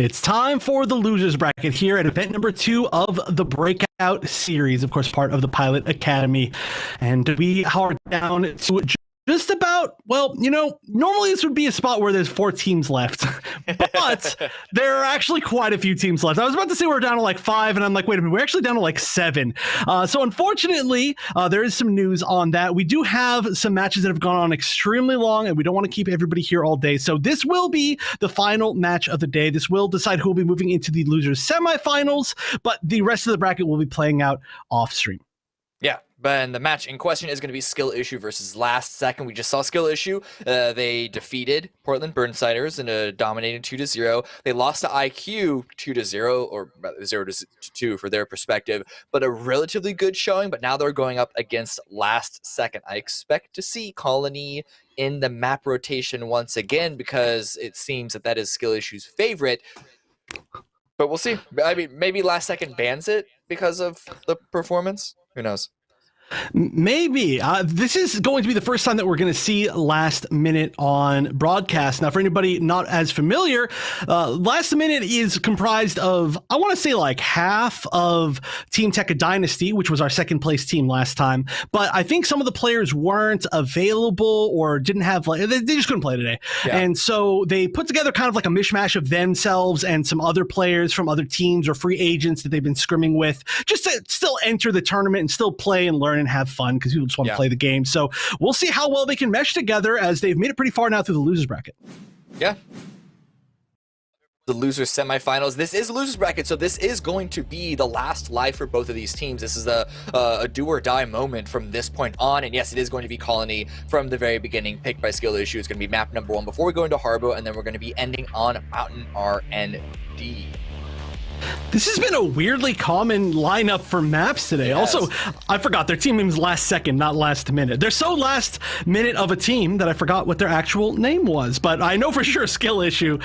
It's time for the losers bracket here at event number 2 of the Breakout series, of course, part of the Pilot Academy. And we are down to just about, well, normally this would be a spot where there's 4 teams left, but there are actually quite a few teams left. I was about to say we're down to like 5, and I'm like, wait a minute, we're actually down to like 7. So unfortunately, there is some news on that. We do have some matches that have gone on extremely long, and we don't want to keep everybody here all day. So this will be the final match of the day. This will decide who will be moving into the losers semifinals, but the rest of the bracket will be playing out off stream. Yeah, but the match in question is going to be Skill Issue versus Last Second. We just saw Skill Issue. They defeated Portland Burnsiders in a dominating 2-0. They lost to IQ 2-0, or 0-2 for their perspective, but a relatively good showing. But now they're going up against Last Second. I expect to see Colony in the map rotation once again because it seems that is Skill Issue's favorite. But we'll see. I mean, maybe Last Second bans it because of the performance. Who knows? Maybe. This is going to be the first time that we're going to see Last Minute on broadcast. Now, for anybody not as familiar, Last Minute is comprised of, I want to say, like half of Team Tekka Dynasty, which was our second place team last time. But I think some of the players weren't available or didn't have, like, they just couldn't play today. Yeah. And so they put together kind of like a mishmash of themselves and some other players from other teams or free agents that they've been scrimming with, just to still enter the tournament and still play and learn and have fun because people just want to play the game. So we'll see how well they can mesh together as they've made it pretty far now through the losers bracket. Yeah. The losers semifinals. This is losers bracket, so this is going to be the last life for both of these teams. This is a do or die moment from this point on. And yes, it is going to be Colony from the very beginning, picked by Skill Issue. It's going to be map number 1 before we go into Harbo, and then we're going to be ending on Mountain RND. This has been a weirdly common lineup for maps today. Yes. Also, I forgot their team name is Last Second, not Last Minute. They're so last minute of a team that I forgot what their actual name was, but I know for sure Skill Issue.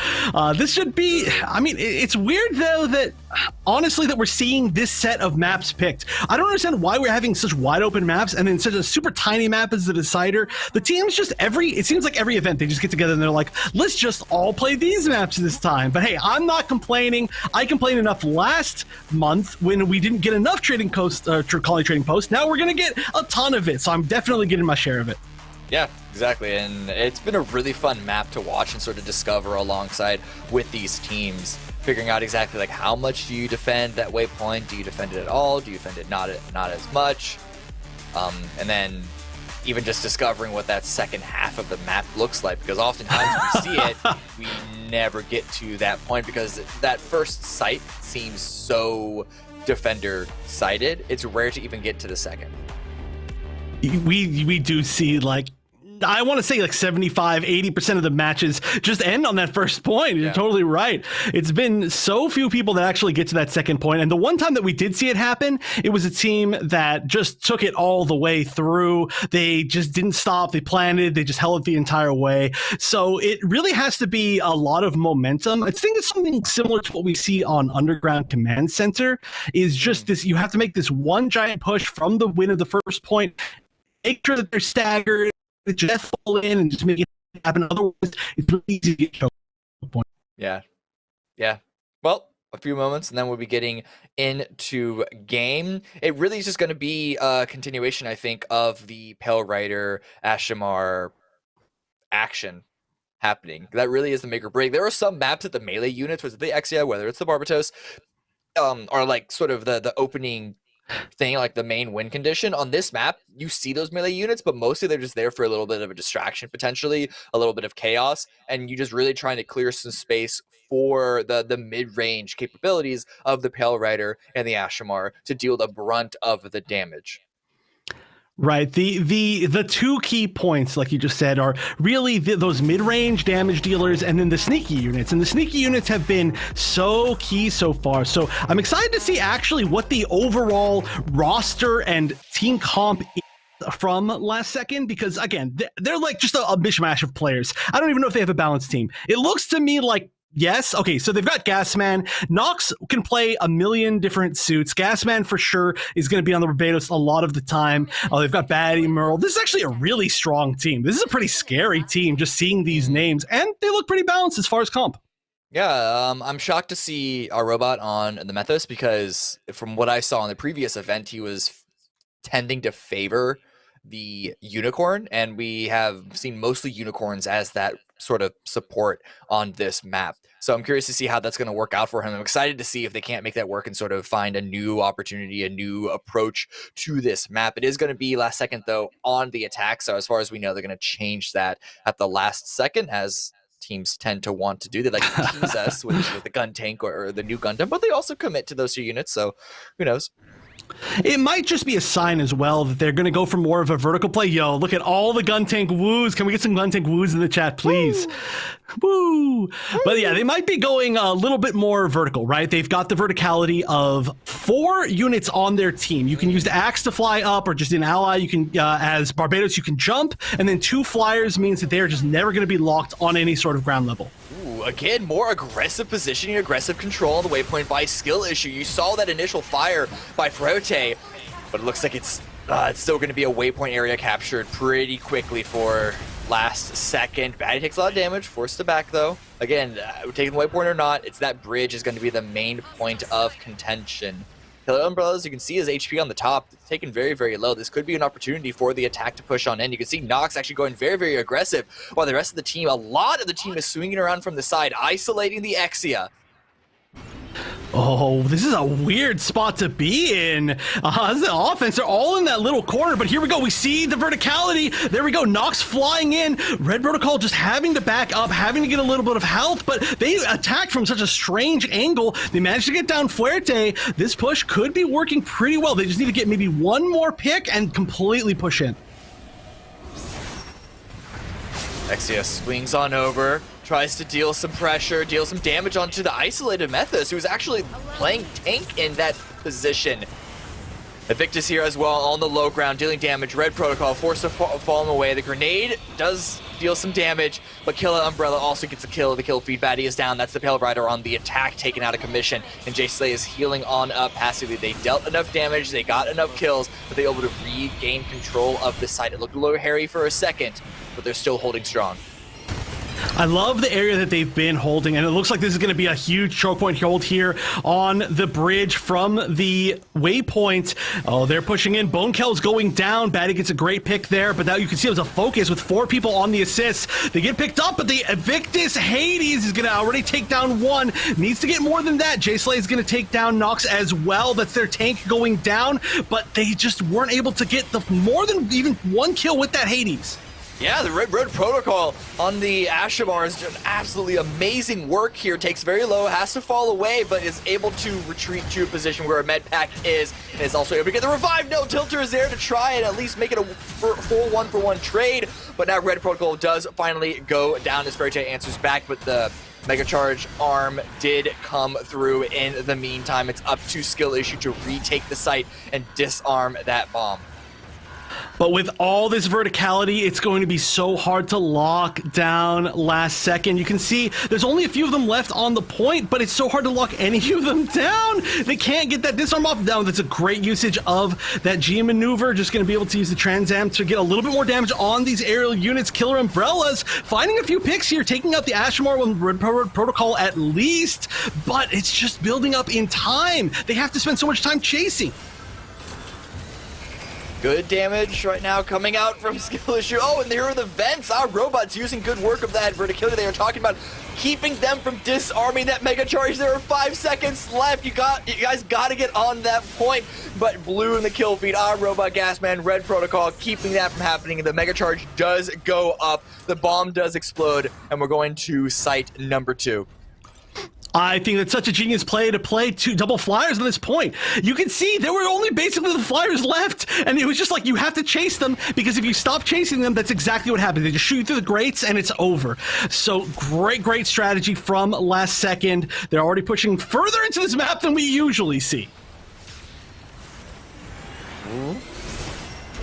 This should be, I mean, it's weird though that, honestly, that we're seeing this set of maps picked. I don't understand why we're having such wide open maps and then such a super tiny map as the decider. The teams just it seems like every event they just get together and they're like, let's just all play these maps this time. But hey, I'm not complaining. I complained enough last month when we didn't get enough trading posts, Colony trading posts. Now we're going to get a ton of it. So I'm definitely getting my share of it. Yeah, exactly. And it's been a really fun map to watch and sort of discover alongside with these teams, figuring out exactly like how much do you defend that waypoint? Do you defend it at all? Do you defend it not as much? And then even just discovering what that second half of the map looks like, because oftentimes we see it, we never get to that point because that first sight seems so defender sighted. It's rare to even get to the second. We do see, like, I want to say like 75-80% of the matches just end on that first point. You're totally right. It's been so few people that actually get to that second point. And the one time that we did see it happen, it was a team that just took it all the way through. They just didn't stop. They planted. They just held it the entire way. So it really has to be a lot of momentum. I think it's something similar to what we see on Underground Command Center, is just this, you have to make this one giant push from the win of the first point, make sure that they're staggered, just fall in and just make it happen. Otherwise, it's really easy to get choked. Yeah. Well, a few moments, and then we'll be getting into game. It really is just going to be a continuation, I think, of the Pale Rider Ashamar action happening. That really is the make or break. There are some maps that the melee units, whether it's the Exia, whether it's the Barbatos, are like sort of the opening thing, like the main win condition. On this map, you see those melee units, but mostly they're just there for a little bit of a distraction, potentially a little bit of chaos, and you just really trying to clear some space for the mid-range capabilities of the Pale Rider and the Ashamar to deal the brunt of the damage. Right. The two key points, like you just said, are really those mid-range damage dealers and then the sneaky units. And the sneaky units have been so key so far. So I'm excited to see actually what the overall roster and team comp is from Last Second, because again, they're like just a mishmash of players. I don't even know if they have a balanced team. It looks to me like, yes. Okay, so they've got Gasman. Nox can play a million different suits. Gasman for sure is going to be on the Barbados a lot of the time. They've got Batty, Merle. This is actually a really strong team. This is a pretty scary team, just seeing these names, and they look pretty balanced as far as comp. Yeah, I'm shocked to see our robot on the Mythos because from what I saw in the previous event, he was tending to favor the unicorn, and we have seen mostly unicorns as that sort of support on this map. So I'm curious to see how that's going to work out for him. I'm excited to see if they can't make that work and sort of find a new opportunity, a new approach to this map. It is going to be last second, though, on the attack. So as far as we know, they're going to change that at the last second, as teams tend to want to do. They like to tease us with the gun tank or the new Gundam, but they also commit to those 2 units. So who knows? It might just be a sign as well that they're going to go for more of a vertical play. Yo, look at all the gun tank woos. Can we get some gun tank woos in the chat, please? Woo! But yeah, they might be going a little bit more vertical, right? They've got the verticality of 4 units on their team. You can use the axe to fly up, or just an ally. You can, as Barbados, you can jump, and then 2 flyers means that they're just never going to be locked on any sort of ground level. Ooh, again, more aggressive positioning, aggressive control on the waypoint by skill issue. You saw that initial fire by Frote, but it looks like it's still going to be a waypoint area captured pretty quickly for last second. Baddie takes a lot of damage, forced to back though. Again, taking the waypoint or not, it's that bridge is going to be the main point of contention. Killer Umbrellas, you can see his HP on the top, it's taken very, very low. This could be an opportunity for the attack to push on in. You can see Nox actually going very, very aggressive, while the rest of the team, a lot of the team is swinging around from the side, isolating the Exia. Oh, this is a weird spot to be in. This is the offense. They're all in that little corner, but here we go. We see the verticality. There we go. Nox flying in. Red Protocol just having to back up, having to get a little bit of health, but they attacked from such a strange angle. They managed to get down Fuerte. This push could be working pretty well. They just need to get maybe one more pick and completely push in. Exia swings on over, tries to deal some pressure, deal some damage onto the isolated Methus, who's actually playing tank in that position. Evictus here as well on the low ground, dealing damage. Red Protocol forced to fall him away. The grenade does deal some damage, but Killer Umbrella also gets a kill. The kill feed. Baddie is down. That's the Pale Rider on the attack, taken out of commission. And Jay Slay is healing on up passively. They dealt enough damage, they got enough kills, but they were able to regain control of the site. It looked a little hairy for a second, but they're still holding strong. I love the area that they've been holding, and it looks like this is going to be a huge choke point hold here on the bridge from the waypoint. Oh, they're pushing in. Bonekell's going down. Baddie gets a great pick there, but now you can see it was a focus with 4 people on the assist. They get picked up, but the Evictus Hades is going to already take down 1. Needs to get more than that. Jay Slay is going to take down Nox as well. That's their tank going down, but they just weren't able to get the more than even 1 kill with that Hades. Yeah, the Red Protocol on the Ashamar is doing absolutely amazing work here. Takes very low, has to fall away, but is able to retreat to a position where a med pack is, and is also able to get the revive. No, Tilter is there to try and at least make it a full 1-for-1 trade, but now Red Protocol does finally go down as Fairytale answers back, but the Mega Charge arm did come through in the meantime. It's up to Skill Issue to retake the site and disarm that bomb. But with all this verticality, it's going to be so hard to lock down last second. You can see there's only a few of them left on the point, but it's so hard to lock any of them down. They can't get that disarm off down. That's a great usage of that G maneuver. Just going to be able to use the Trans Am to get a little bit more damage on these aerial units. Killer Umbrellas finding a few picks here, taking out the Ashamar with Red Protocol at least, but it's just building up in time. They have to spend so much time chasing. Good damage right now coming out from Skill Issue. Oh, and there are the vents. Our robots using good work of that verticality. They are talking about keeping them from disarming that Mega Charge. There are 5 seconds left. You guys got to get on that point. But blue in the kill feed. Our robot Gasman, Red Protocol, keeping that from happening. The Mega Charge does go up. The bomb does explode, and we're going to site number 2. I think that's such a genius play to play 2 double flyers at this point. You can see there were only basically the flyers left, and it was just like you have to chase them, because if you stop chasing them, that's exactly what happens. They just shoot through the grates, and it's over. So great strategy from last second. They're already pushing further into this map than we usually see. Ooh.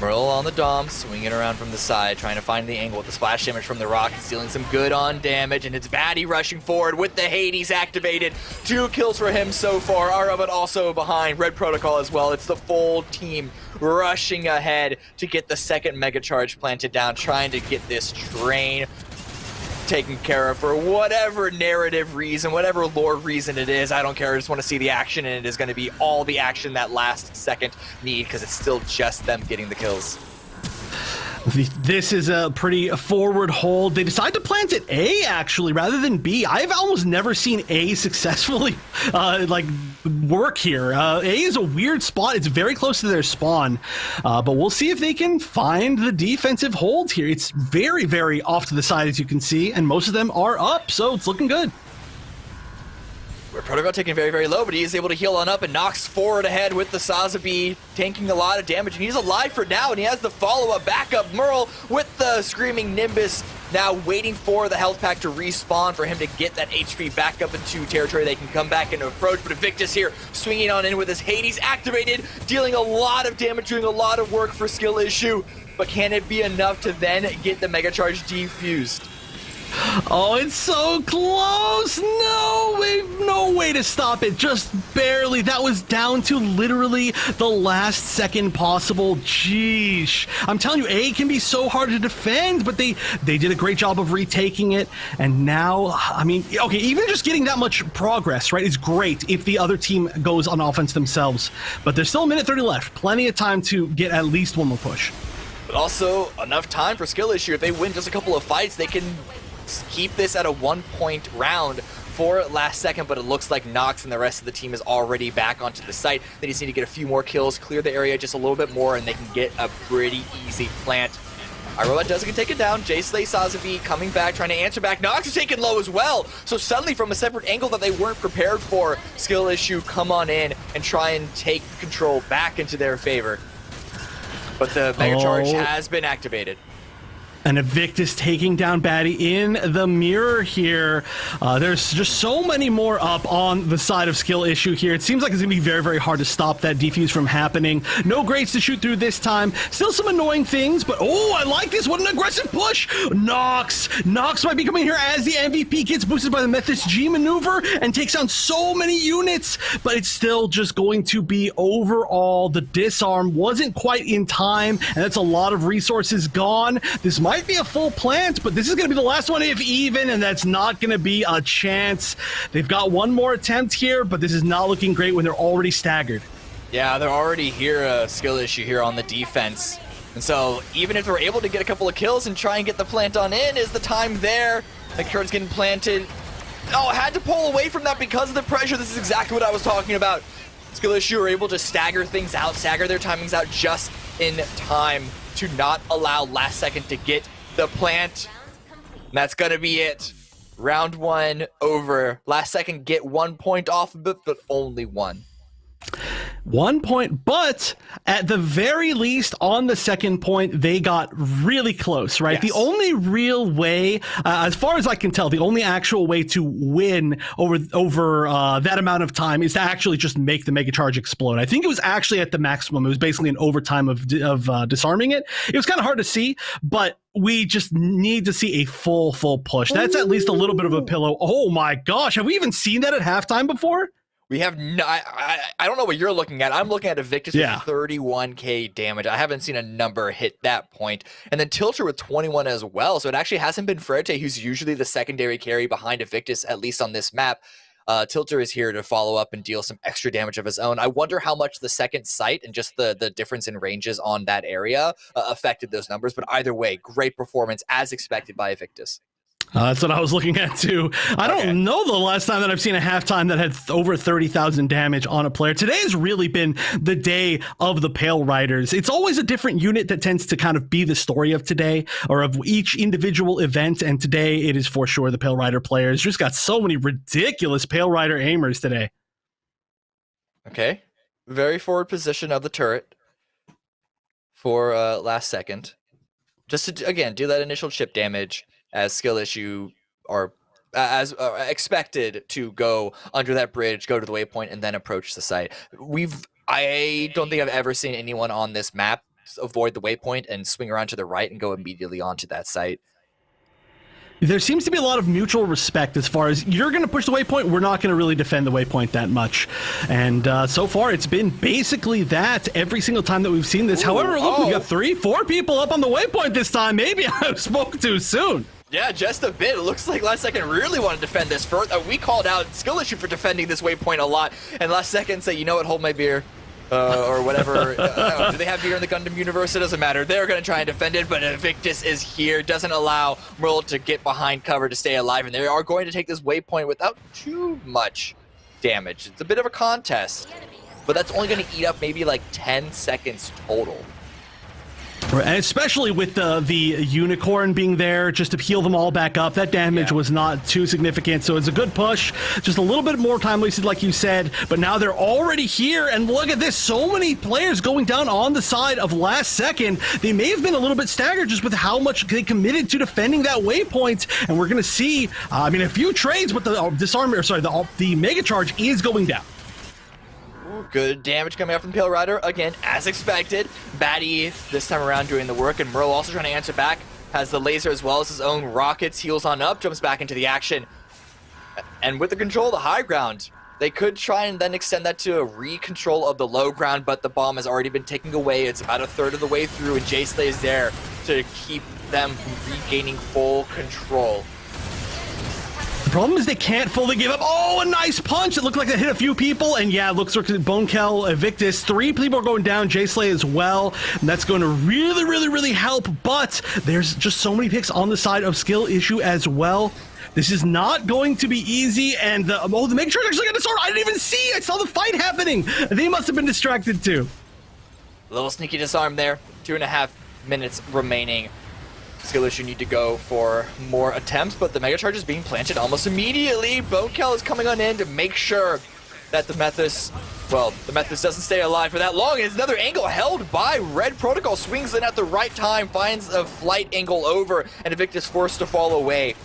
Merle on the dom, swinging around from the side, trying to find the angle with the splash damage from the rockets, dealing some good on damage, and it's Baddie rushing forward with the Hades activated. 2 kills for him so far. Our robot also behind, Red Protocol as well. It's the full team rushing ahead to get the second Mega Charge planted down, trying to get this train taken care of for whatever narrative reason, whatever lore reason it is. I don't care. I just want to see the action, and it is going to be all the action that last second need because it's still just them getting the kills. This is a pretty forward hold. They decide to plant at A, actually, rather than B. I've almost never seen A successfully work here. A is a weird spot. It's very close to their spawn, but we'll see if they can find the defensive hold here. It's very, very off to the side, as you can see, and most of them are up, so it's looking good. Protocol taking very, very low, but he is able to heal on up and knocks forward ahead with the Sazabi, tanking a lot of damage, and he's alive for now, and he has the follow-up backup. Merle with the Screaming Nimbus now waiting for the health pack to respawn for him to get that HP back up into territory they can come back and approach, but Invictus here swinging on in with his Hades activated, dealing a lot of damage, doing a lot of work for Skill Issue, but can it be enough to then get the Mega Charge defused? Oh, it's so close. No way to stop it. Just barely. That was down to literally the last second possible. Jeesh. I'm telling you, A can be so hard to defend, but they did a great job of retaking it. And now, I mean, okay, even just getting that much progress, right, is great if the other team goes on offense themselves. But there's still a minute 30 left. Plenty of time to get at least one more push. But also enough time for Skill Issue. If they win just a couple of fights, they can keep this at a 1-point round for last second, but it looks like Nox and the rest of the team is already back onto the site. They just need to get a few more kills, clear the area just a little bit more, and they can get a pretty easy plant. iRobot does get taken down. Jay Slay Sazabi coming back, trying to answer back. Nox is taken low as well. So suddenly from a separate angle that they weren't prepared for, Skill Issue come on in and try and take control back into their favor. But the Mega Charge has been activated. And Invictus taking down Batty in the mirror here. There's just so many more up on the side of Skill Issue here. It seems like it's going to be very, very hard to stop that defuse from happening. No grades to shoot through this time. Still some annoying things, but oh, I like this. What an aggressive push. Nox might be coming here as the MVP gets boosted by the Methus G maneuver and takes down so many units, but it's still just going to be overall. The disarm wasn't quite in time, and that's a lot of resources gone. This might be a full plant, but this is going to be the last one if even, and that's not going to be a chance. They've got one more attempt here, but this is not looking great when they're already staggered. Yeah, they're already here, a Skill Issue here on the defense. And so even if they're able to get a couple of kills and try and get the plant on in, is the time there? The card's getting planted. Oh, I had to pull away from that because of the pressure. This is exactly what I was talking about. Skill Issue are able to stagger things out, stagger their timings out just in time to not allow last second to get the plant. And that's gonna be it. Round one over. Last second get 1 point off of it, but only one. 1 point, but at the very least on the second point, they got really close, right? Yes. The only real way, as far as I can tell, the only actual way to win over that amount of time is to actually just make the Mega Charge explode. I think it was actually at the maximum. It was basically an overtime of disarming it. It was kind of hard to see, but we just need to see a full push. That's at least a little bit of a pillow. Oh my gosh, have we even seen that at halftime before? We have no, I don't know what you're looking at. I'm looking at Invictus with 31k damage. I haven't seen a number hit that point. And then Tilter with 21 as well. So it actually hasn't been Frerte, who's usually the secondary carry behind Invictus, at least on this map. Tilter is here to follow up and deal some extra damage of his own. I wonder how much the second sight and just the difference in ranges on that area affected those numbers. But either way, great performance as expected by Invictus. That's what I was looking at too. I don't know the last time that I've seen a halftime that had over 30,000 damage on a player. Today has really been the day of the Pale Riders. It's always a different unit that tends to kind of be the story of today or of each individual event. And today it is for sure the Pale Rider players. Just got so many ridiculous Pale Rider aimers today. Okay. Very forward position of the turret for last second. Just to, again, do that initial chip damage. As Skill Issue are as expected to go under that bridge, go to the waypoint, and then approach the site. I don't think I've ever seen anyone on this map avoid the waypoint and swing around to the right and go immediately onto that site. There seems to be a lot of mutual respect as far as you're going to push the waypoint, we're not going to really defend the waypoint that much. And so far, it's been basically that every single time that we've seen this. However, look, we've got 3-4 people up on the waypoint this time. Maybe I spoke too soon. Yeah, just a bit. It looks like Last Second really want to defend this. We called out skill issue for defending this waypoint a lot, and Last Second say, you know what, hold my beer. Or whatever. Do they have beer in the Gundam universe? It doesn't matter. They're going to try and defend it, but Invictus is here. Doesn't allow Merle to get behind cover to stay alive, and they are going to take this waypoint without too much damage. It's a bit of a contest, but that's only going to eat up maybe like 10 seconds total. And especially with the unicorn being there just to heal them all back up, that damage was not too significant. So it's a good push. Just a little bit more time wasted, like you said. But now they're already here. And look at this. So many players going down on the side of Last Second. They may have been a little bit staggered just with how much they committed to defending that waypoint. And we're going to see, a few trades, but the Mega Charge is going down. Good damage coming out from Pale Rider, again, as expected. Batty this time around doing the work, and Merle also trying to answer back. Has the laser as well as his own rockets, heals on up, jumps back into the action. And with the control of the high ground, they could try and then extend that to a re-control of the low ground, but the bomb has already been taken away. It's about a third of the way through, and J-Slay is there to keep them from regaining full control. The problem is they can't fully give up. Oh, a nice punch. It looked like it hit a few people. And yeah, it looks like Bonekel, Invictus. 3 people are going down. J-Slay as well. And that's going to really, really, really help. But there's just so many picks on the side of skill issue as well. This is not going to be easy. And the Mega Charge actually got disarmed. I didn't even see. I saw the fight happening. They must have been distracted too. A little sneaky disarm there. 2.5 minutes remaining. Skill issue need to go for more attempts, but the Mega Charge is being planted almost immediately. Bonekel is coming on in to make sure that the Methus doesn't stay alive for that long. It's another angle held by Red Protocol. Swings in at the right time, finds a flight angle over, and Invictus forced to fall away.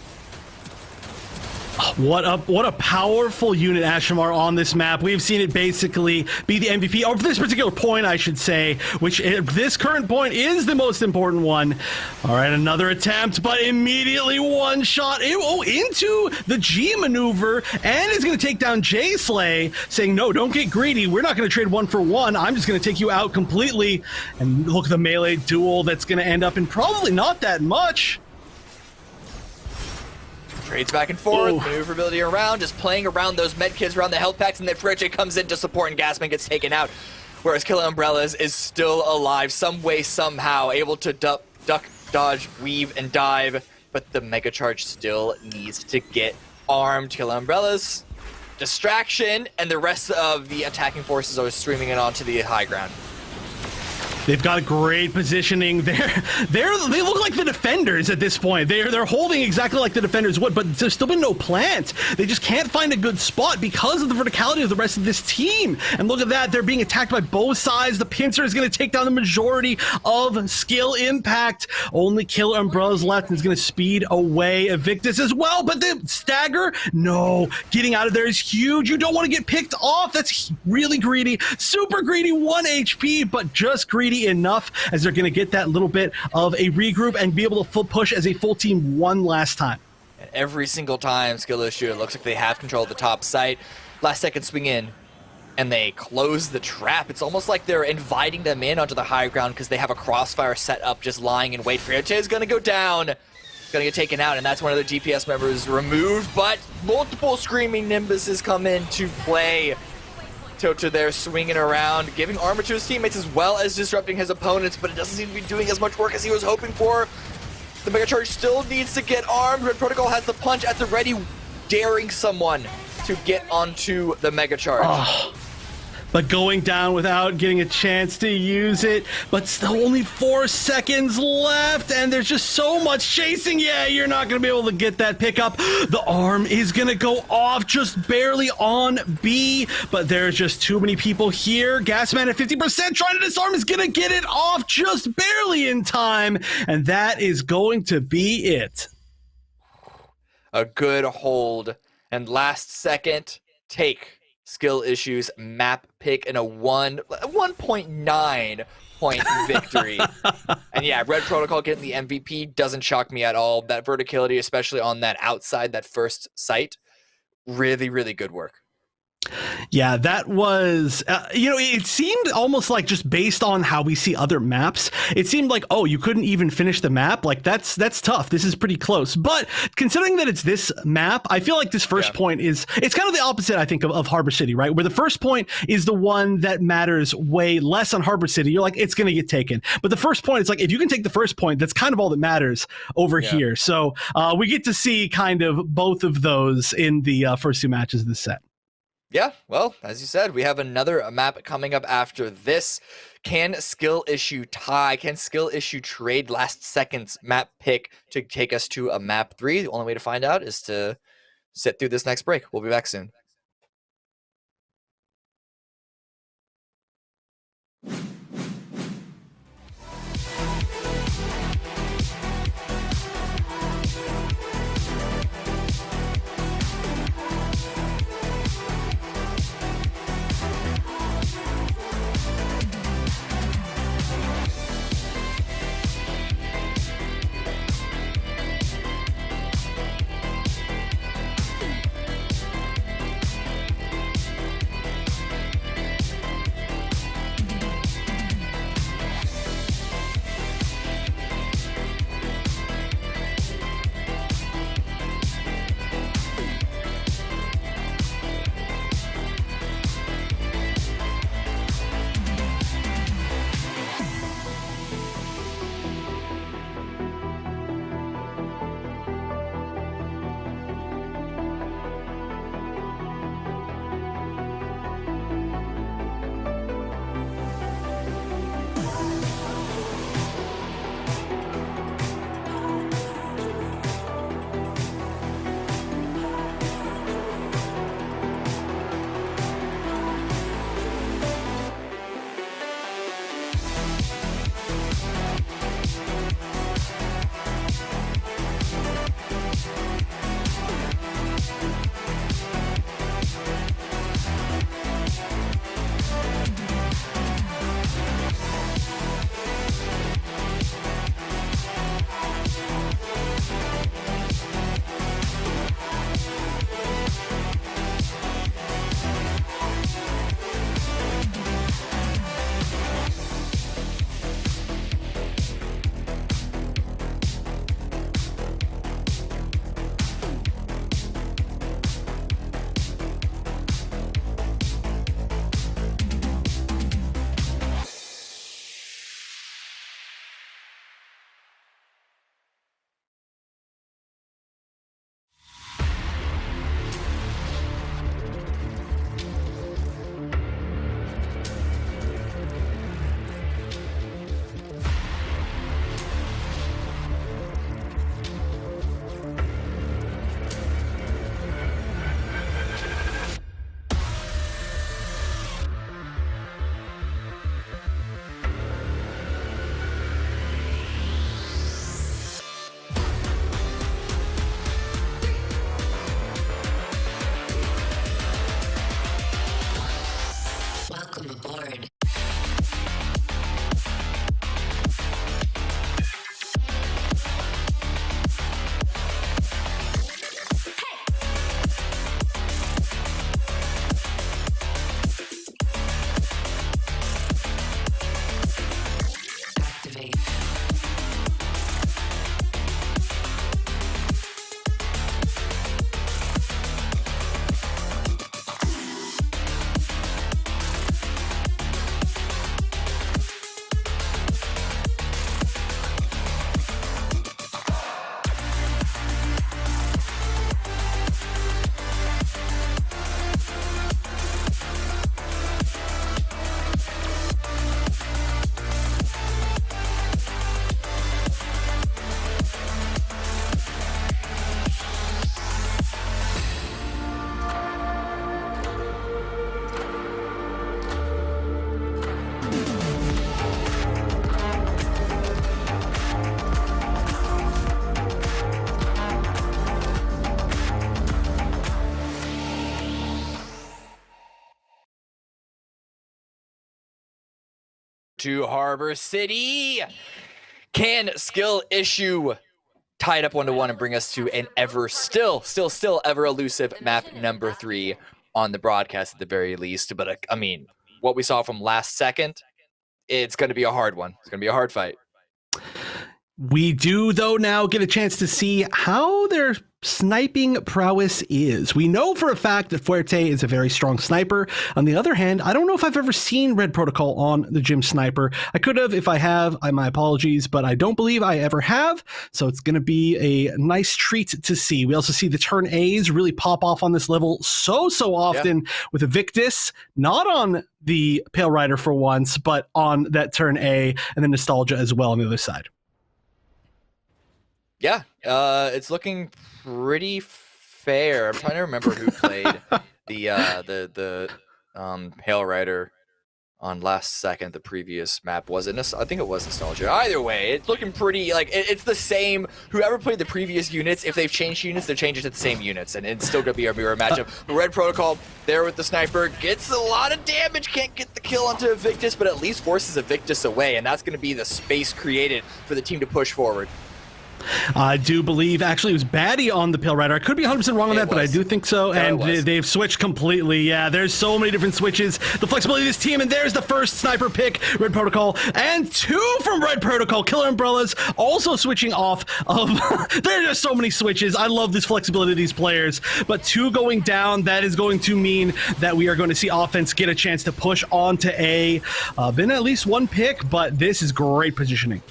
What a powerful unit, Ashamar, on this map. We've seen it basically be the MVP of this particular point, I should say, which at this current point is the most important one. All right, another attempt, but immediately one shot into the G maneuver, and is going to take down J-Slay, saying, no, don't get greedy. We're not going to trade 1 for 1. I'm just going to take you out completely. And look at the melee duel that's going to end up in probably not that much. Trades back and forth, maneuverability around, just playing around those med kits, around the health packs, and then Friche comes in to support, and Gasman gets taken out. Whereas Killer Umbrellas is still alive, some way, somehow, able to duck, dodge, weave, and dive, but the Mega Charge still needs to get armed. Killer Umbrellas, distraction, and the rest of the attacking forces are streaming in onto the high ground. They've got great positioning. They look like the defenders at this point. They're holding exactly like the defenders would, but there's still been no plant. They just can't find a good spot because of the verticality of the rest of this team. And look at that. They're being attacked by both sides. The pincer is going to take down the majority of skill impact. Only Killer Umbrellas left, and is going to speed away Invictus as well. But the stagger, no. Getting out of there is huge. You don't want to get picked off. That's really greedy. Super greedy, 1 HP, but just greedy enough as they're going to get that little bit of a regroup and be able to full push as a full team one last time. And every single time skill issue, it looks like they have control of the top site. Last second swing in, and they close the trap. It's almost like they're inviting them in onto the high ground because they have a crossfire set up, just lying in wait. Friche is going to go down, going to get taken out, and that's one of the DPS members removed, but multiple Screaming Nimbuses come into play. Toto there swinging around, giving armor to his teammates as well as disrupting his opponents, but it doesn't seem to be doing as much work as he was hoping for. The Mega Charge still needs to get armed. Red Protocol has the punch at the ready, daring someone to get onto the Mega Charge. Oh. But going down without getting a chance to use it. But still only 4 seconds left, and there's just so much chasing. Yeah, you're not going to be able to get that pickup. The arm is going to go off just barely on B, but there's just too many people here. Gasman at 50% trying to disarm is going to get it off just barely in time, and that is going to be it. A good hold, and last second take. Skill issues, map pick, and a 1.9 point victory. And yeah, Red Protocol getting the MVP doesn't shock me at all. That verticality, especially on that outside, that first site, really, really good work. Yeah, that was, it seemed almost like, just based on how we see other maps, it seemed like, oh, you couldn't even finish the map. Like, that's tough. This is pretty close. But considering that it's this map, I feel like this first point it's kind of the opposite, I think, of Harbor City, right? Where the first point is the one that matters way less on Harbor City. You're like, it's going to get taken. But the first point, it's like, if you can take the first point, that's kind of all that matters over here. So we get to see kind of both of those in the first two matches of the set. Yeah, well, as you said, we have another map coming up after this. Can skill issue tie? Can skill issue trade last seconds map pick to take us to a map 3? The only way to find out is to sit through this next break. We'll be back soon. To Harbor City. Can skill issue tie it up 1-1 and bring us to an ever ever elusive map number 3? on the broadcast at the very least. But I mean, what we saw from last second, it's going to be a hard one. It's going to be a hard fight. We do, though, now get a chance to see how their sniping prowess is. We know for a fact that Fuerte is a very strong sniper. On the other hand, I don't know if I've ever seen Red Protocol on the Gym Sniper. I could have. If I have, my apologies, but I don't believe I ever have. So it's going to be a nice treat to see. We also see the turn A's really pop off on this level so often with Invictus, not on the Pale Rider for once, but on that turn A, and then Nostalgia as well on the other side. Yeah, it's looking pretty fair. I'm trying to remember who played the Pale Rider on last second. The previous map was it? I think it was Nostalgia. Either way, it's looking pretty like it's the same. Whoever played the previous units, if they've changed units, they're changing to the same units, and it's still gonna be a mirror matchup. The Red Protocol there with the sniper gets a lot of damage, can't get the kill onto Invictus, but at least forces Invictus away, and that's gonna be the space created for the team to push forward. I do believe, actually, it was Batty on the Pale Rider. I could be 100% wrong on that, but I do think so. And they've switched completely. Yeah, there's so many different switches. The flexibility of this team, and there's the first sniper pick, Red Protocol, and 2 from Red Protocol. Killer Umbrellas also switching off of... there are just so many switches. I love this flexibility of these players. But 2 going down, that is going to mean that we are going to see offense get a chance to push on to A. Been at least 1 pick, but this is great positioning.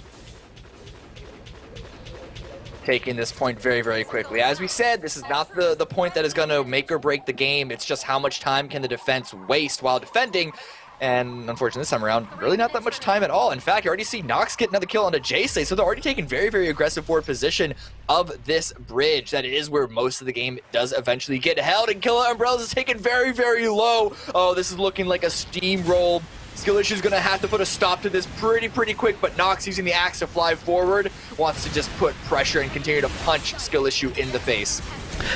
Taking this point very quickly. As we said, this is not the point that is going to make or break the game. It's just how much time can the defense waste while defending. And unfortunately, this time around, really not that much time at all. In fact, you already see Nox get another kill onto J-Slay, so they're already taking very aggressive forward position of this bridge. That is where most of the game does eventually get held, and Killer Umbrellas is taken very low. Oh, this is looking like a steamroll. Skill Issue's gonna have to put a stop to this pretty quick, but Nox, using the axe to fly forward, wants to just put pressure and continue to punch Skill Issue in the face.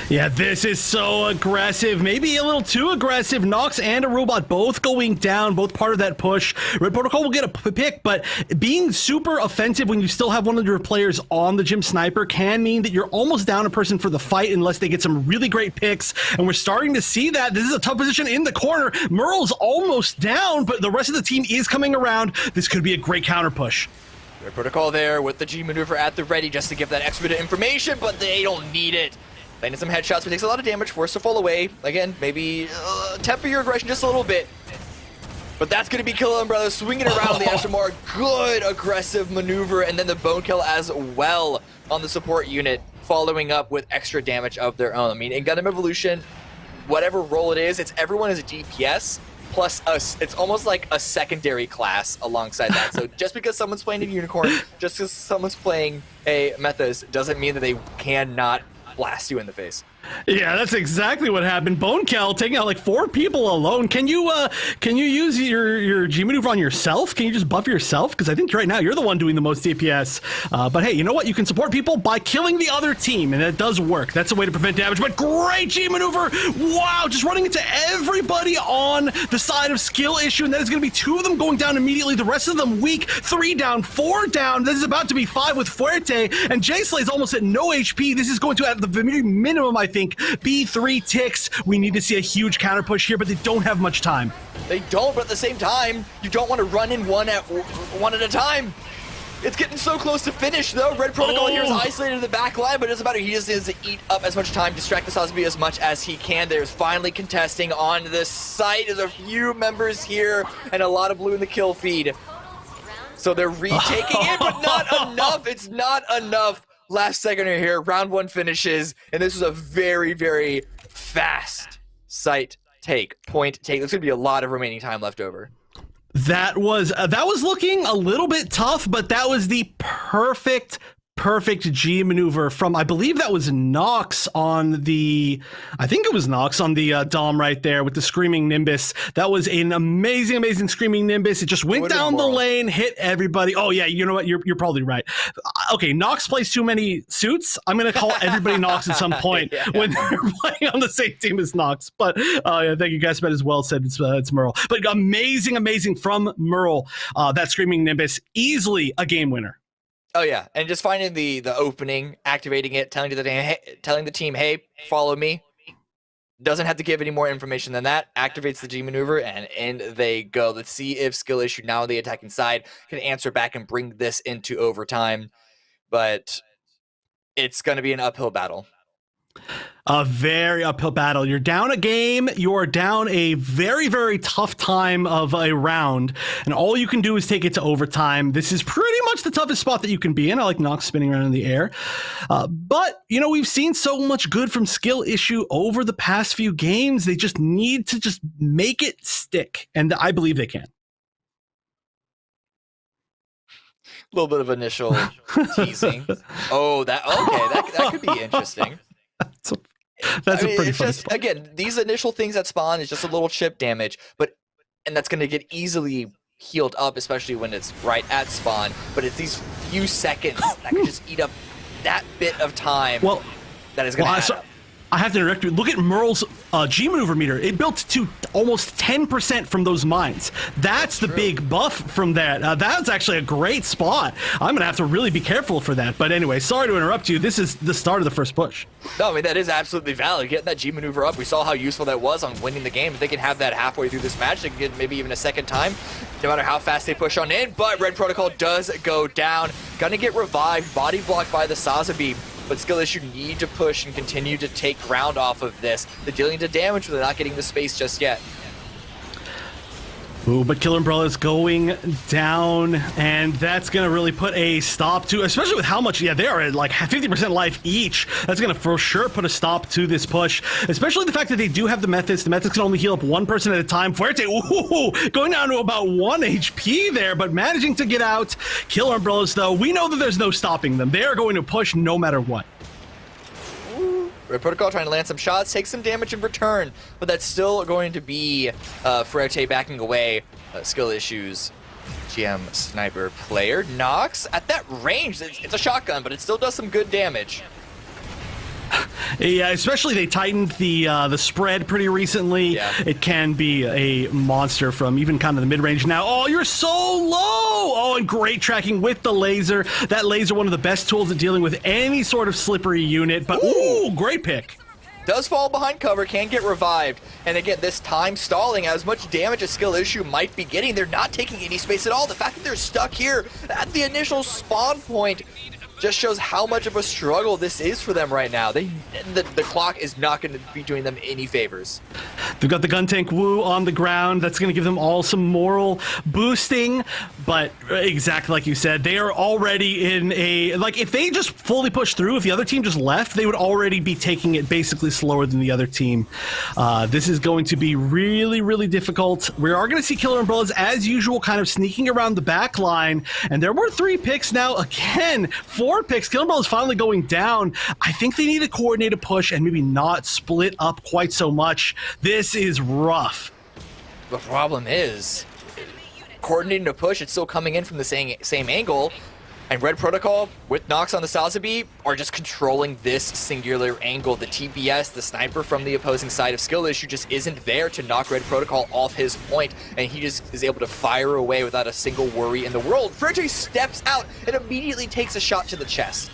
Yeah, this is so aggressive. Maybe a little too aggressive. Nox and a robot both going down, both part of that push. Red Protocol will get a pick, but being super offensive when you still have one of your players on the Gym Sniper can mean that you're almost down a person for the fight unless they get some really great picks. And we're starting to see that. This is a tough position in the corner. Merle's almost down, but the rest of the team is coming around. This could be a great counter push. Red Protocol there with the G maneuver at the ready just to give that extra bit of information, but they don't need it. Landing some headshots, but takes a lot of damage, forced to fall away. Again, maybe temper your aggression just a little bit. But that's going to be Killer Umbrella swinging around the Ashtamar. Good aggressive maneuver, and then the bone kill as well on the support unit, following up with extra damage of their own. I mean, in Gundam Evolution, whatever role it is, everyone is a DPS, plus it's almost like a secondary class alongside that. So just because someone's playing a Unicorn, just because someone's playing a Methos, doesn't mean that they cannot blast you in the face. Yeah, that's exactly what happened. Bonekel taking out like 4 people alone. Can you use your G maneuver on yourself? Can you just buff yourself? Because I think right now you're the one doing the most DPS. But hey, you know what? You can support people by killing the other team, and it does work. That's a way to prevent damage. But great G maneuver! Wow, just running into everybody on the side of Skill Issue, and that is going to be 2 of them going down immediately. The rest of them weak. 3 down, 4 down. This is about to be 5 with Fuerte, and J-Slay's almost at no HP. This is going to, at the minimum, I think, be 3 ticks. We need to see a huge counter push here, but they don't have much time. They don't, but at the same time, you don't want to run in one at a time. It's getting so close to finish, though. Red Protocol here is isolated in the back line, but it doesn't matter. He just needs to eat up as much time, distract the Sosby as much as he can. There's finally contesting on the site. There's a few members here and a lot of blue in the kill feed. So they're retaking it, but not enough. It's not enough. Last seconder here, round 1 finishes, and this is a very fast site point take. There's gonna be a lot of remaining time left over. That was looking a little bit tough, but that was the perfect G maneuver from, I believe that was Nox on the, I think it was Nox on the Dom right there with the Screaming Nimbus. That was an amazing Screaming Nimbus. It just went down the lane, hit everybody. Oh yeah, you know what? You're probably right. Okay, Nox plays too many suits. I'm gonna call everybody Nox at some point when they're playing on the same team as Nox. But yeah, thank you guys. But as well said, it's Merle. But amazing from Merle. That Screaming Nimbus, easily a game winner. Oh yeah, and just finding the opening, activating it, telling the team, hey, follow me. Doesn't have to give any more information than that. Activates the G maneuver, and in they go. Let's see if skill issue, now on the attacking side, can answer back and bring this into overtime. But it's going to be an uphill battle. A very uphill battle. You're down a game. You're down a very, very tough time of a round, and all you can do is take it to overtime. This is pretty much the toughest spot that you can be in. I like Nox spinning around in the air. But, you know, we've seen so much good from skill issue over the past few games. They just need to just make it stick, and I believe they can. A little bit of initial teasing. Oh, that could be interesting. That's I mean, a pretty it's fun just spot. Again, these initial things that spawn is just a little chip damage, and that's going to get easily healed up, especially when it's right at spawn. But it's these few seconds that can just eat up that bit of time. Well, that is going to add up. I have to interrupt you. Look at Merle's G maneuver meter. It built to almost 10% from those mines. That's the big buff from that. That's actually a great spot. I'm going to have to really be careful for that. But anyway, sorry to interrupt you. This is the start of the first push. No, I mean, that is absolutely valid. Getting that G maneuver up, we saw how useful that was on winning the game. If they can have that halfway through this match, they can get maybe even a second time, no matter how fast they push on in. But Red Protocol does go down. Gonna get revived, body blocked by the Sazabi. But skill issue need to push and continue to take ground off of this. They're dealing to damage, but they're not getting the space just yet. Ooh, but Killer Umbrella's going down, and that's going to really put a stop to, especially with how much, they are at like 50% life each. That's going to for sure put a stop to this push, especially the fact that they do have the Methods. The Methods can only heal up one person at a time. Fuerte, going down to about 1 HP there, but managing to get out. Killer Umbrellas, though, we know that there's no stopping them. They are going to push no matter what. Red Protocol trying to land some shots, take some damage in return, but that's still going to be Fuerte backing away. Skill issues, GM sniper player. Nox at that range, it's a shotgun, but it still does some good damage. Yeah, especially they tightened the spread pretty recently. Yeah. It can be a monster from even kind of the mid-range now. Oh, you're so low! Oh, and great tracking with the laser. That laser, one of the best tools at dealing with any sort of slippery unit. But ooh, great pick. Does fall behind cover, can get revived. And again, this time stalling, as much damage as skill issue might be getting, they're not taking any space at all. The fact that they're stuck here at the initial spawn point just shows how much of a struggle this is for them right now. The clock is not going to be doing them any favors. They've got the gun tank Wu on the ground. That's going to give them all some moral boosting. But exactly like you said, they are already in a... Like, if they just fully push through, if the other team just left, they would already be taking it basically slower than the other team. This is going to be really, really difficult. We are going to see Killer Umbrellas, as usual, kind of sneaking around the back line. And there were 3 picks now. Again, 4 picks. Killer Umbrellas finally going down. I think they need a coordinated push and maybe not split up quite so much. This is rough. The problem is, coordinating a push, it's still coming in from the same angle, and Red Protocol, with Nox on the Sazabi, are just controlling this singular angle. The TPS, the sniper from the opposing side of skill issue, just isn't there to knock Red Protocol off his point, and he just is able to fire away without a single worry in the world. Fuerte steps out and immediately takes a shot to the chest.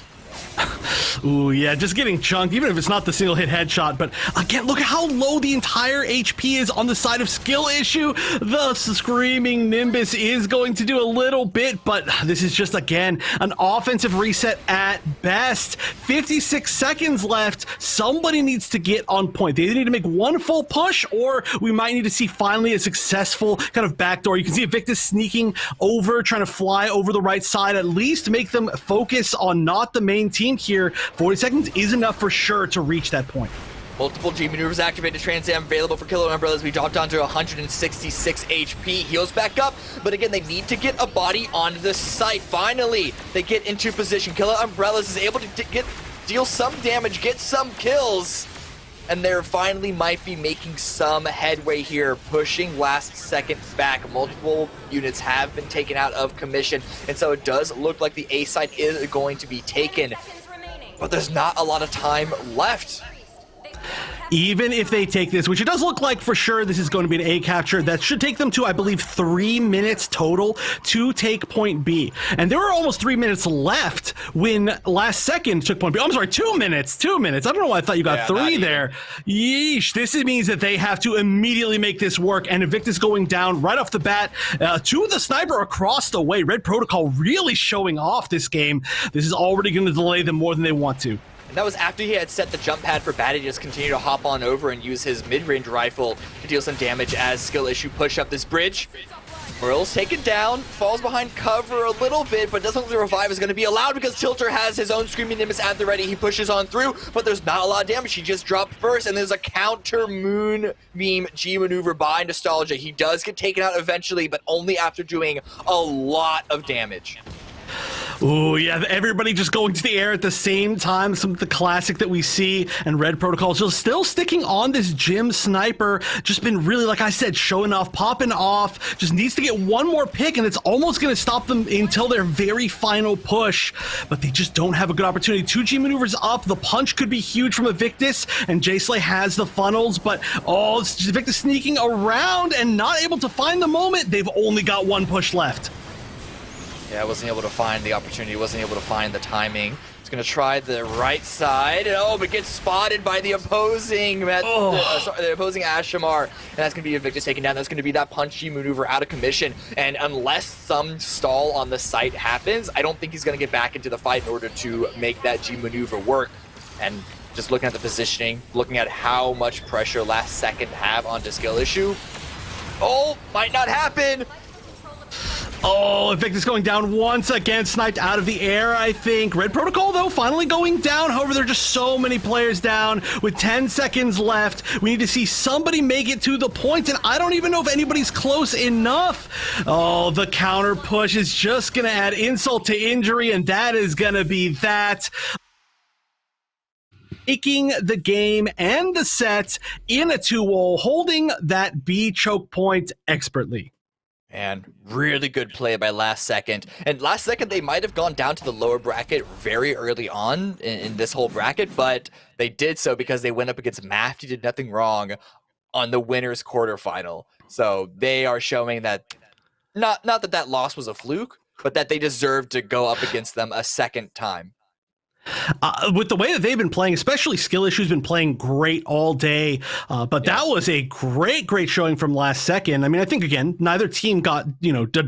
Ooh, yeah, just getting chunked, even if it's not the single hit headshot. But again, look at how low the entire HP is on the side of skill issue. The screaming Nimbus is going to do a little bit, but this is just, again, an offensive reset at best. 56 seconds left. Somebody needs to get on point. They either need to make one full push, or we might need to see finally a successful kind of backdoor. You can see Invictus sneaking over, trying to fly over the right side, at least make them focus on not the main team here. 40 seconds is enough for sure to reach that point. Multiple G maneuvers activated, Trans Am available for Killer Umbrellas. We dropped down to 166 HP. Heals back up, but again, they need to get a body onto the site. Finally, they get into position. Killer Umbrellas is able to deal some damage, get some kills, and they're finally might be making some headway here, pushing last second back. Multiple units have been taken out of commission, and so it does look like the A site is going to be taken, but there's not a lot of time left. Even if they take this, which it does look like for sure this is going to be an A capture, that should take them to, I believe, 3 minutes total to take point B. And there were almost 3 minutes left when last second took point B. I'm sorry, 2 minutes. 2 minutes. I don't know why I thought you got 3 there. Yeesh. This means that they have to immediately make this work. And Invictus going down right off the bat to the sniper across the way. Red Protocol really showing off this game. This is already going to delay them more than they want to. And that was after he had set the jump pad for Batty to just continue to hop on over and use his mid-range rifle to deal some damage as Skill Issue push up this bridge. Morill's taken down, falls behind cover a little bit, but doesn't look like the revive is going to be allowed because Tilter has his own Screaming Nimbus at the ready. He pushes on through, but there's not a lot of damage. He just dropped first, and there's a counter Moonbeam G maneuver by Nostalgia. He does get taken out eventually, but only after doing a lot of damage. Oh yeah, everybody just going to the air at the same time. Some of the classic that we see, and Red Protocol just still sticking on this Jim sniper. Just been really, like I said, showing off, popping off. Just needs to get one more pick, and it's almost going to stop them until their very final push. But they just don't have a good opportunity. 2G maneuvers up. The punch could be huge from Invictus, and J-Slay has the funnels. But Invictus sneaking around and not able to find the moment. They've only got one push left. Yeah, wasn't able to find the opportunity, wasn't able to find the timing. He's going to try the right side, and but gets spotted by the opposing the opposing Ashamar, and that's going to be Invictus taken down. That's going to be that punchy maneuver out of commission, and unless some stall on the site happens, I don't think he's going to get back into the fight in order to make that G maneuver work. And just looking at the positioning, looking at how much pressure last second have onto Skill Issue, might not happen. Invictus going down once again, sniped out of the air, I think. Red Protocol, though, finally going down. However, there are just so many players down with 10 seconds left. We need to see somebody make it to the point, and I don't even know if anybody's close enough. The counter push is just going to add insult to injury, and that is going to be that. Taking the game and the set in a 2-0, holding that B choke point expertly. And really good play by last second. And last second, they might have gone down to the lower bracket very early on in this whole bracket, but they did so because they went up against Mafty, did nothing wrong on the winner's quarterfinal. So they are showing that, not that loss was a fluke, but that they deserve to go up against them a second time. With the way that they've been playing, especially Skill Issue's been playing great all day, but that was a great showing from last second. I mean, I think, again, neither team got,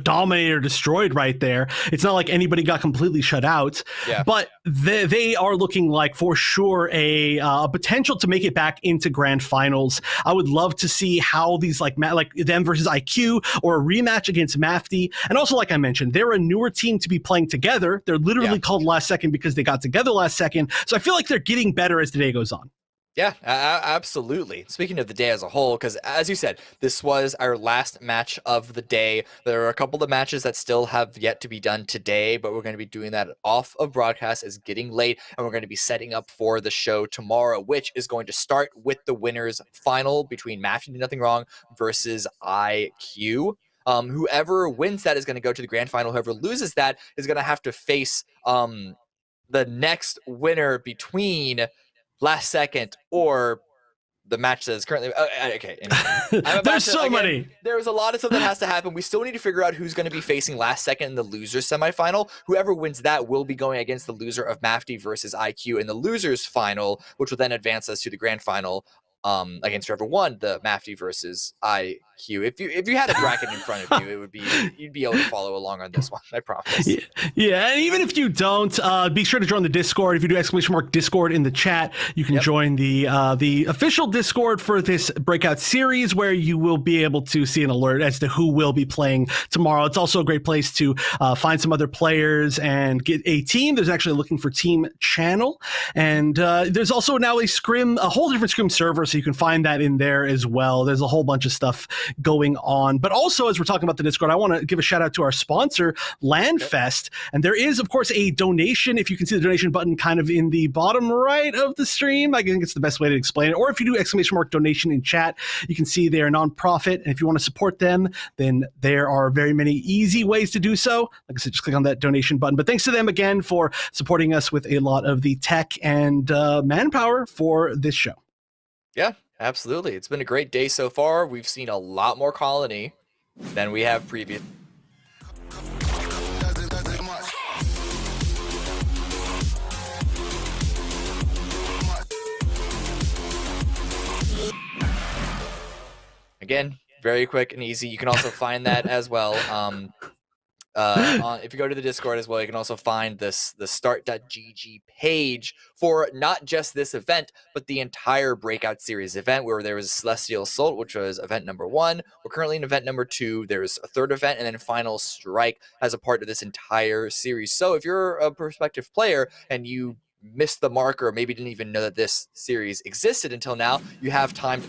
dominated or destroyed right there. It's not like anybody got completely shut out, but they are looking like, for sure, a potential to make it back into grand finals. I would love to see how these, like them versus IQ or a rematch against Mafty. And also, like I mentioned, they're a newer team to be playing together. They're literally called last second because they got together last second. So I feel like they're getting better as the day goes on. Yeah, absolutely. Speaking of the day as a whole, because as you said, this was our last match of the day. There are a couple of matches that still have yet to be done today, but we're going to be doing that off of broadcast. It's getting late, and we're going to be setting up for the show tomorrow, which is going to start with the winners final between Mafty Did Nothing Wrong versus IQ. Whoever wins that is going to go to the grand final. Whoever loses that is going to have to face the next winner between last second or the match that is currently okay. There's so many. There's a lot of stuff that has to happen. We still need to figure out who's going to be facing last second in the loser semifinal. Whoever wins that will be going against the loser of Mafty versus IQ in the losers final, which will then advance us to the grand final against whoever won the Mafty versus IQ. If you had a bracket in front of you, it would be you'd be able to follow along on this one. I promise. Yeah, and even if you don't, be sure to join the Discord. If you do !Discord in the chat, you can join the official Discord for this breakout series, where you will be able to see an alert as to who will be playing tomorrow. It's also a great place to find some other players and get a team. There's actually looking for team channel, and there's also now a whole different Scrim server, so you can find that in there as well. There's a whole bunch of stuff going on. But also, as we're talking about the Discord, I want to give a shout out to our sponsor, LandFest. And there is, of course, a donation. If you can see the donation button kind of in the bottom right of the stream, I think it's the best way to explain it. Or if you do ! Donation in chat, you can see they're a nonprofit. And if you want to support them, then there are very many easy ways to do so. Like I said, just click on that donation button. But thanks to them again for supporting us with a lot of the tech and manpower for this show. Yeah, absolutely. It's been a great day so far. We've seen a lot more Colony than we have previous. Again, very quick and easy. You can also find that as well. If you go to the Discord as well, you can also find the start.gg page for not just this event, but the entire Breakout Series event, where there was Celestial Assault, which was event number 1. We're currently in event number 2. There's a third event, and then Final Strike as a part of this entire series. So if you're a prospective player and you missed the mark, or maybe didn't even know that this series existed until now, you have time.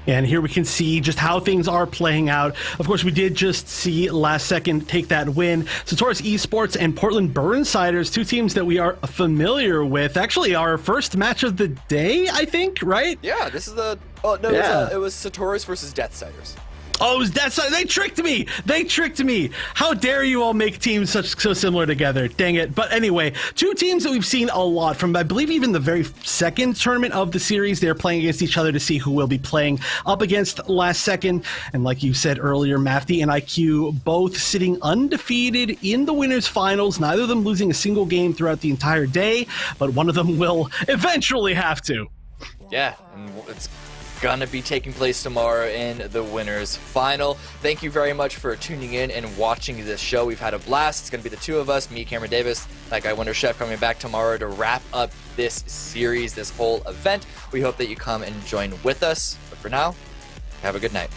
And here we can see just how things are playing out. Of course, we did just see Last Second take that win. Satorius Esports and Portland Burnsiders, two teams that we are familiar with. Actually, our first match of the day, I think, right? Yeah, this is the... Oh, no, yeah. It was Satorius versus Deathsiders. Oh, it was Deathsiders. They tricked me. They tricked me. How dare you all make teams so similar together? Dang it. But anyway, two teams that we've seen a lot from, I believe, even the very second tournament of the series. They're playing against each other to see who will be playing up against Last Second. And like you said earlier, Mafty and IQ both sitting undefeated in the winners finals, neither of them losing a single game throughout the entire day, but one of them will eventually have to. Yeah, and it's gonna be taking place tomorrow in the winners final. Thank you very much for tuning in and watching this show. We've had a blast. It's gonna be the two of us, me, Cameron Davis, that guy Wonder Chef, coming back tomorrow to wrap up this series, this whole event. We hope that you come and join with us. But for now, have a good night.